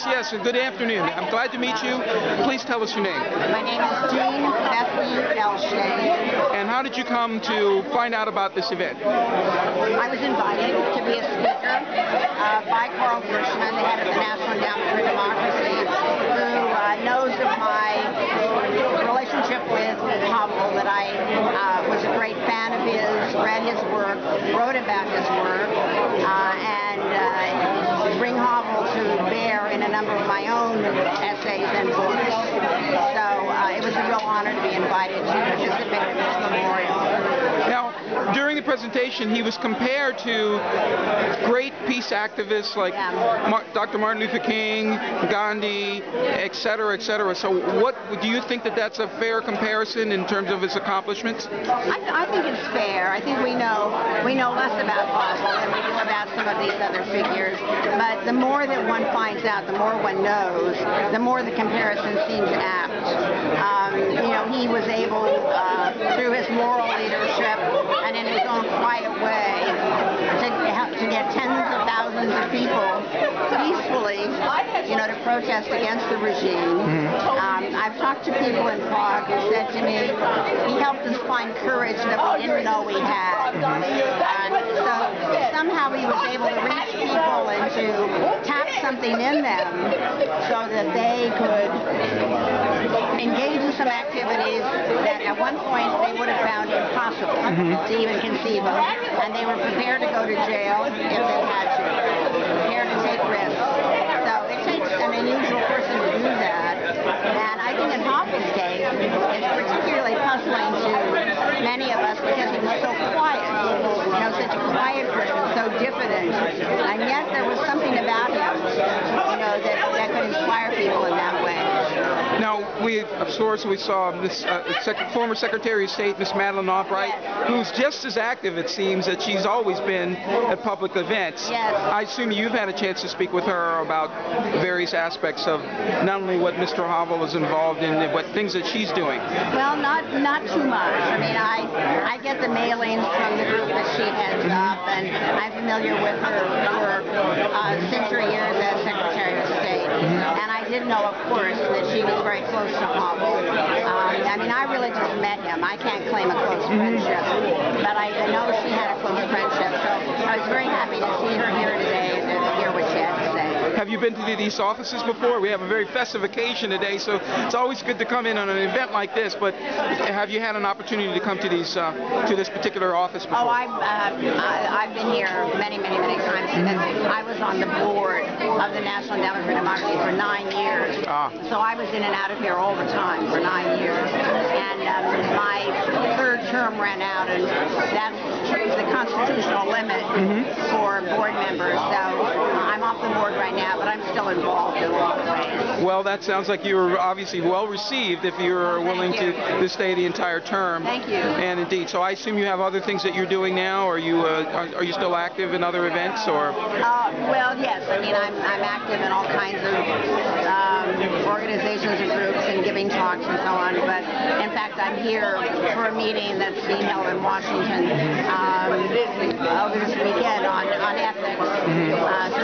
Yes, good afternoon. I'm glad to meet you. Please tell us your name. My name is Bethke Elshtain. And how did you come to find out about this event? I was invited to be a speaker by Gersham, the head of the National Endowment for Democracy, who knows of my relationship with Havel, that I was a great fan of his, read his work, wrote about his work, and bring Havel to bear in a number of my own essays and books. So it was a real honor to be invited to participate in this memorial. Now, during the presentation, he was compared to great peace activists like Dr. Martin Luther King, Gandhi, etc., etc. So what do you think that that's a fair comparison in terms of his accomplishments? I think it's fair. I think we know less about Havel than we do about some of these other figures. But the more that one finds out, the more one knows, the more the comparison seems apt. He was able, through his moral leadership and in his own quiet way, to get tens of thousands of people peacefully, to protest against the regime. I've talked to people in Prague who said to me, he helped us find courage that we didn't know we had. So somehow he was able to reach people and to tap something in them so that they could engage in some activities that at one point they would have found impossible to even conceive of. And they were prepared to go to jail if they had to, prepared to take risks. So it takes an unusual person to do that. And I think in Havel's case, it's particularly puzzling to many of us because he was so quiet, such a quiet person, so diffident. And yet there was something about him, that could inspire people in that way. Now, of course, we saw this former Secretary of State, Miss Madeleine Albright, who's just as active, it seems, that she's always been at public events. Yes. I assume you've had a chance to speak with her about various aspects of not only what Mr. Havel is involved in, but things that she's doing. Well, not too much. I mean, I get the mailings from the group that she heads up, and I'm familiar with her work since her years as Secretary of State. And I did know, of course, that she was very close to Havel. I mean, I really just met him. I can't claim a close friendship, but I know she had a close friendship. So I was very happy to see her here today and to hear what she had to say. Have you been to these offices before? We have a very festive occasion today, so it's always good to come in on an event like this. But have you had an opportunity to come to this particular office before? Oh, I've been here many times. I was on the board of the National Endowment for Democracy for 9 years. So I was in and out of here all the time for 9 years. And my third term ran out, and that's the constitutional limit for board members. So I'm off the board right now, but I'm still involved in a lot of ways. Well, that sounds like you were obviously well received if you were willing to stay the entire term. Thank you. And indeed, so I assume you have other things that you're doing now. Are you still active in other events, or? Well, yes. I mean, I'm active in all kinds of organizations and groups and giving talks and so on. But in fact, I'm here for a meeting that's being held in Washington over this weekend on ethics,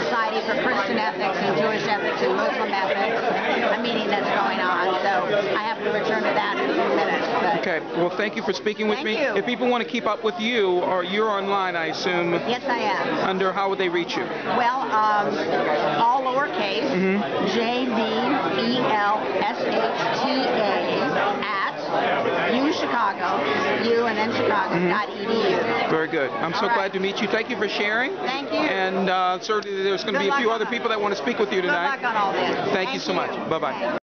Society for Christian Ethics and Jewish Ethics and Muslim Ethics, a meeting that's going on. So I have to return to that in a few minutes. Okay. Well, thank you for speaking with me. Thank you. If people want to keep up with you, or you're online, I assume. Yes, I am. How would they reach you? Well, all lowercase, JBELSHTA at UChicago, U and then Chicago.edu. Very good. I'm so glad to meet you. Thank you for sharing. Thank you. And certainly there's going to be a few other people that want to speak with you tonight. Good luck on all this. Thank you so much. Bye-bye.